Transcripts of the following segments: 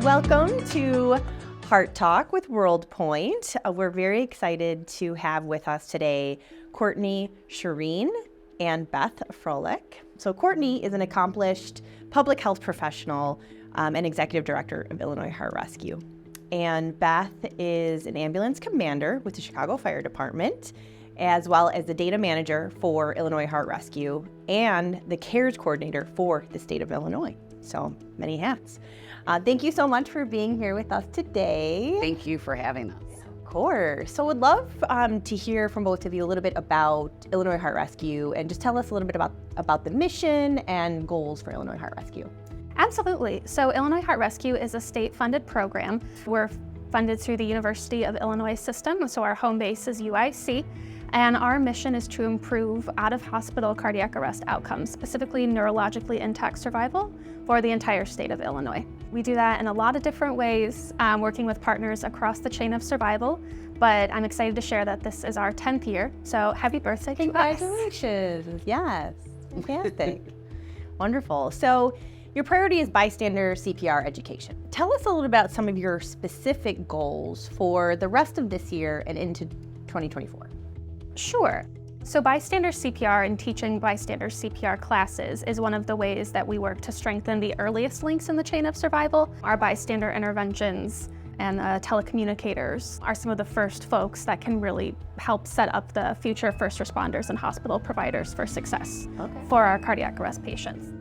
Welcome to HeartTalk with WorldPoint. We're very excited to have with us today Courtney Schwerin and Beth Froelich. So Courtney is an accomplished public health professional and executive director of Illinois Heart Rescue. And Beth is an ambulance commander with the Chicago Fire Department, as well as the data manager for Illinois Heart Rescue and the CARES coordinator for the state of Illinois. So many hats. Thank you so much for being here with us today. Thank you for having us. Of course. So would love to hear from both of you a little bit about Illinois Heart Rescue and just tell us a little bit about the mission and goals for Illinois Heart Rescue. Absolutely. So Illinois Heart Rescue is a state-funded program. We're funded through the University of Illinois system, so our home base is UIC. And our mission is to improve out-of-hospital cardiac arrest outcomes, specifically neurologically intact survival for the entire state of Illinois. We do that in a lot of different ways, working with partners across the chain of survival, but I'm excited to share that this is our 10th year, so happy birthday to us. Congratulations. Yes, fantastic. Wonderful. So your priority is bystander CPR education. Tell us a little about some of your specific goals for the rest of this year and into 2024. Sure. So bystander CPR and teaching bystander CPR classes is one of the ways that we work to strengthen the earliest links in the chain of survival. Our bystander interventions and telecommunicators are some of the first folks that can really help set up the future first responders and hospital providers for success for our cardiac arrest patients.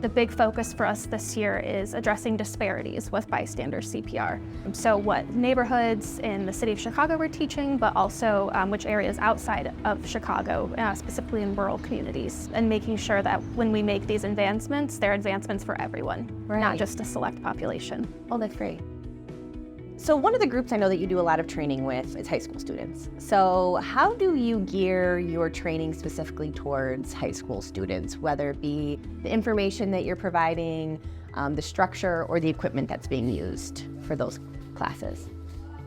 The big focus for us this year is addressing disparities with bystander CPR. So what neighborhoods in the city of Chicago we're teaching, but also which areas outside of Chicago, specifically in rural communities, and making sure that when we make these advancements, they're advancements for everyone, not just a select population. Oh, that's great. So one of the groups I know that you do a lot of training with is high school students. So how do you gear your training specifically towards high school students, whether it be the information that you're providing, the structure, or the equipment that's being used for those classes?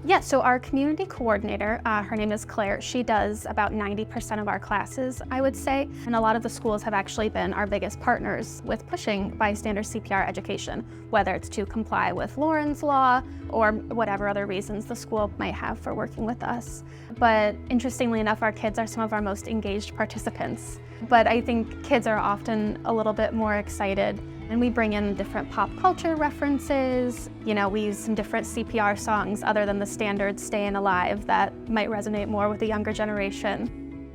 Yeah, so our community coordinator, her name is Claire, she does about 90% of our classes, I would say. And a lot of the schools have actually been our biggest partners with pushing bystander CPR education, whether it's to comply with Lawrence Law or whatever other reasons the school might have for working with us. But interestingly enough, our kids are some of our most engaged participants. But I think kids are often a little bit more excited. And we bring in different pop culture references. You know, we use some different CPR songs other than the standard Staying Alive that might resonate more with the younger generation.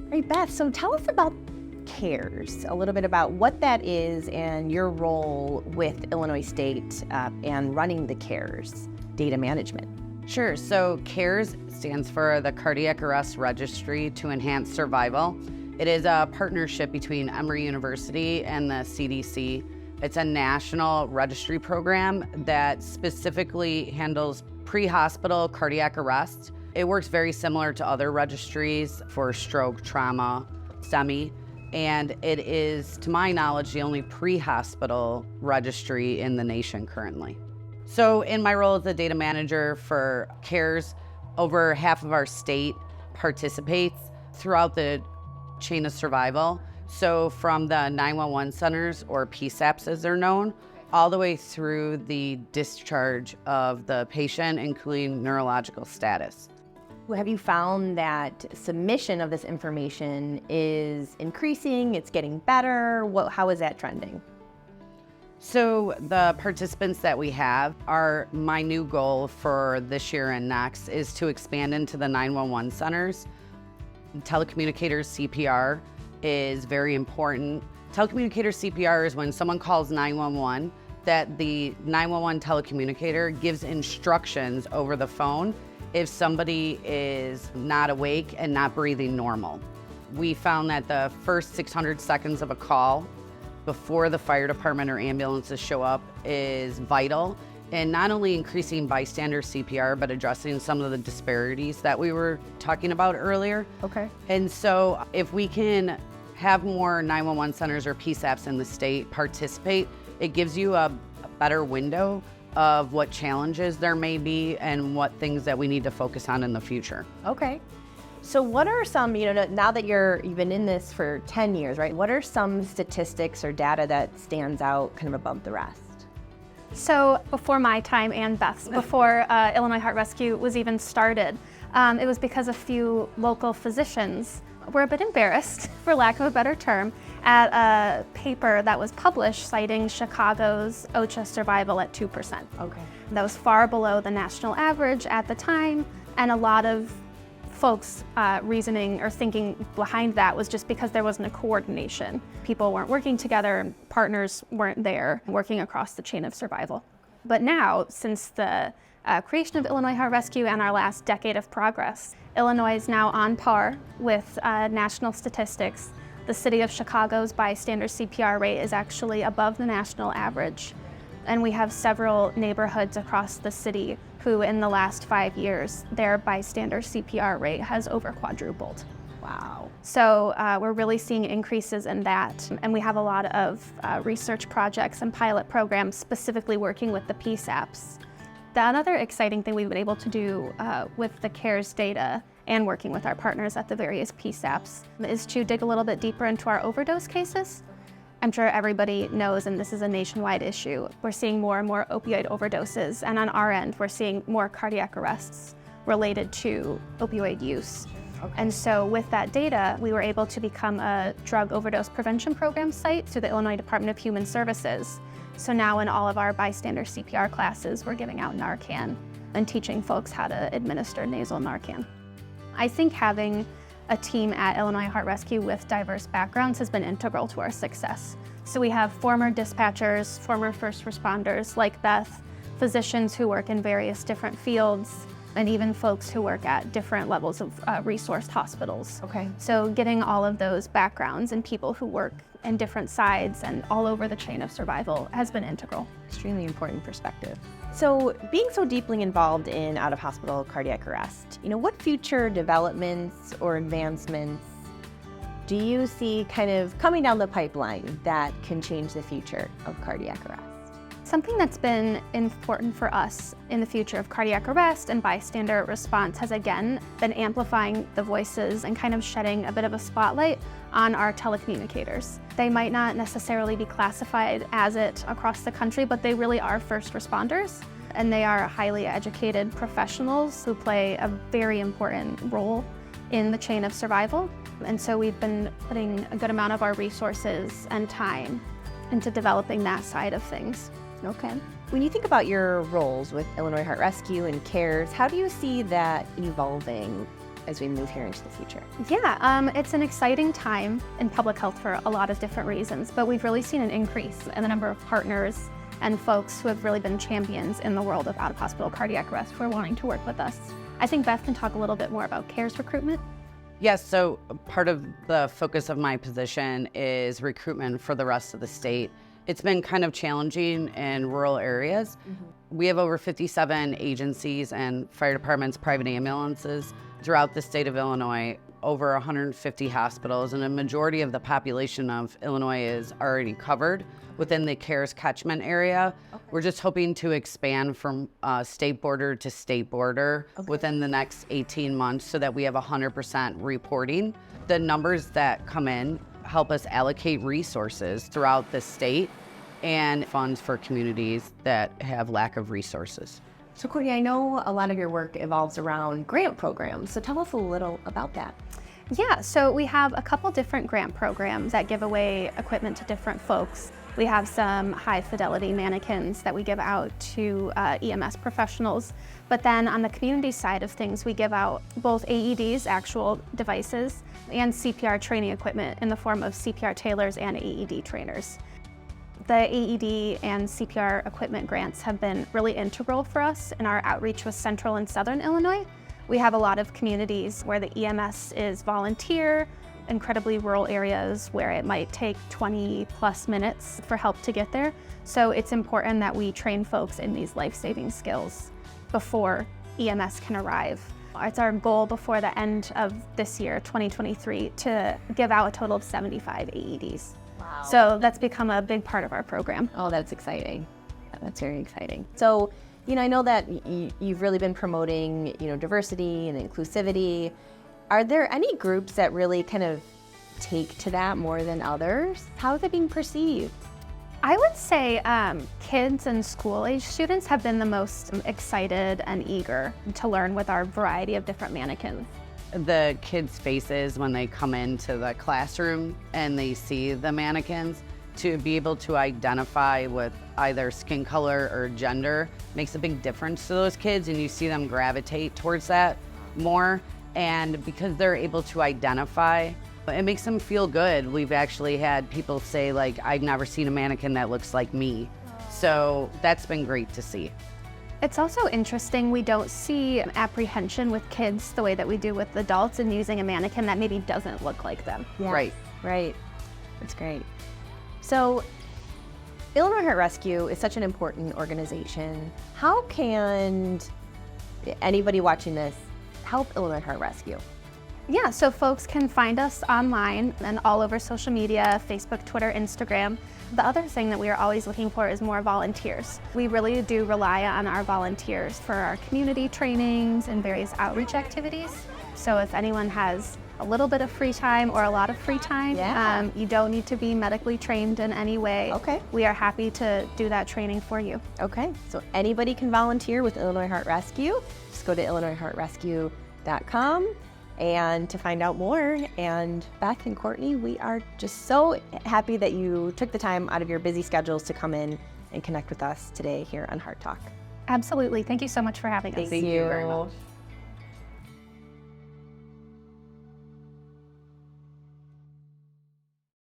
Great, Beth. So tell us about CARES, a little bit about what that is and your role with Illinois State and running the CARES data management. Sure. So CARES stands for the Cardiac Arrest Registry to Enhance Survival. It is a partnership between Emory University and the CDC. It's a national registry program that specifically handles pre-hospital cardiac arrest. It works very similar to other registries for stroke, trauma, STEMI, and it is, to my knowledge, the only pre-hospital registry in the nation currently. So in my role as the data manager for CARES, over half of our state participates throughout the chain of survival. So from the 911 centers, or PSAPs as they're known, all the way through the discharge of the patient, including neurological status. Have you found that submission of this information is increasing, it's getting better? How is that trending? So the participants that we have my new goal for this year and next is to expand into the 911 centers. Telecommunicators CPR is very important. Telecommunicators CPR is when someone calls 911 that the 911 telecommunicator gives instructions over the phone if somebody is not awake and not breathing normal. We found that the first 600 seconds of a call before the fire department or ambulances show up is vital in not only increasing bystander CPR, but addressing some of the disparities that we were talking about earlier. Okay. And so if we can have more 911 centers or PSAPs in the state participate, it gives you a better window of what challenges there may be and what things that we need to focus on in the future. Okay. So what are some, now that you've been in this for 10 years, right? What are some statistics or data that stands out kind of above the rest? So before my time and Beth's, before Illinois Heart Rescue was even started, it was because a few local physicians were a bit embarrassed, for lack of a better term, at a paper that was published citing Chicago's OSHA survival at 2%. Okay. That was far below the national average at the time, and a lot of folks' reasoning or thinking behind that was just because there wasn't a coordination. People weren't working together, partners weren't there working across the chain of survival. But now, since the creation of Illinois Heart Rescue and our last decade of progress, Illinois is now on par with national statistics. The city of Chicago's bystander CPR rate is actually above the national average. And we have several neighborhoods across the city who in the last 5 years, their bystander CPR rate has over quadrupled. Wow. So we're really seeing increases in that. And we have a lot of research projects and pilot programs specifically working with the PSAPs. Another exciting thing we've been able to do with the CARES data and working with our partners at the various PSAPs is to dig a little bit deeper into our overdose cases. I'm sure everybody knows, and this is a nationwide issue, we're seeing more and more opioid overdoses, and on our end, we're seeing more cardiac arrests related to opioid use. Okay. And so with that data, we were able to become a drug overdose prevention program site through the Illinois Department of Human Services. So now in all of our bystander CPR classes, we're giving out Narcan and teaching folks how to administer nasal Narcan. I think having a team at Illinois Heart Rescue with diverse backgrounds has been integral to our success. So we have former dispatchers, former first responders like Beth, physicians who work in various different fields, and even folks who work at different levels of resourced hospitals. Okay. So getting all of those backgrounds and people who work in different sides and all over the chain of survival has been integral. Extremely important perspective. So being so deeply involved in out-of-hospital cardiac arrest, what future developments or advancements do you see kind of coming down the pipeline that can change the future of cardiac arrest? Something that's been important for us in the future of cardiac arrest and bystander response has again been amplifying the voices and kind of shedding a bit of a spotlight on our telecommunicators. They might not necessarily be classified as it across the country, but they really are first responders, and they are highly educated professionals who play a very important role in the chain of survival. And so we've been putting a good amount of our resources and time into developing that side of things. Okay. When you think about your roles with Illinois Heart Rescue and CARES, how do you see that evolving as we move here into the future? Yeah, it's an exciting time in public health for a lot of different reasons, but we've really seen an increase in the number of partners and folks who have really been champions in the world of out-of-hospital cardiac arrest who are wanting to work with us. I think Beth can talk a little bit more about CARES recruitment. Yes, so part of the focus of my position is recruitment for the rest of the state. It's been kind of challenging in rural areas. Mm-hmm. We have over 57 agencies and fire departments, private ambulances throughout the state of Illinois, over 150 hospitals, and a majority of the population of Illinois is already covered within the CARES catchment area. Okay. We're just hoping to expand from state border to state border within the next 18 months so that we have 100% reporting. The numbers that come in help us allocate resources throughout the state and funds for communities that have lack of resources. So Courtney, I know a lot of your work evolves around grant programs, so tell us a little about that. Yeah, so we have a couple different grant programs that give away equipment to different folks. We have some high fidelity mannequins that we give out to EMS professionals. But then on the community side of things, we give out both AEDs, actual devices, and CPR training equipment in the form of CPR tailors and AED trainers. The AED and CPR equipment grants have been really integral for us in our outreach with Central and Southern Illinois. We have a lot of communities where the EMS is volunteer, incredibly rural areas where it might take 20 plus minutes for help to get there. So it's important that we train folks in these life-saving skills before EMS can arrive. It's our goal before the end of this year, 2023, to give out a total of 75 AEDs. Wow. So that's become a big part of our program. Oh, that's exciting. That's very exciting. So, I know that you've really been promoting, diversity and inclusivity. Are there any groups that really kind of take to that more than others? How is it being perceived? I would say kids and school-age students have been the most excited and eager to learn with our variety of different mannequins. The kids' faces when they come into the classroom and they see the mannequins, to be able to identify with either skin color or gender makes a big difference to those kids, and you see them gravitate towards that more. And because they're able to identify, it makes them feel good. We've actually had people say, like, I've never seen a mannequin that looks like me. So that's been great to see. It's also interesting, we don't see apprehension with kids the way that we do with adults in using a mannequin that maybe doesn't look like them. Yes. Right. Right. That's great. So Illinois Heart Rescue is such an important organization. How can anybody watching this help Illinois Heart Rescue? Yeah, so folks can find us online and all over social media, Facebook, Twitter, Instagram. The other thing that we are always looking for is more volunteers. We really do rely on our volunteers for our community trainings and various outreach activities. So if anyone has a little bit of free time or a lot of free time, you don't need to be medically trained in any way. Okay. We are happy to do that training for you. Okay, so anybody can volunteer with Illinois Heart Rescue. Just go to illinoisheartrescue.com and to find out more. And Beth and Courtney, we are just so happy that you took the time out of your busy schedules to come in and connect with us today here on Heart Talk. Absolutely. Thank you so much for having us. Thank you very much.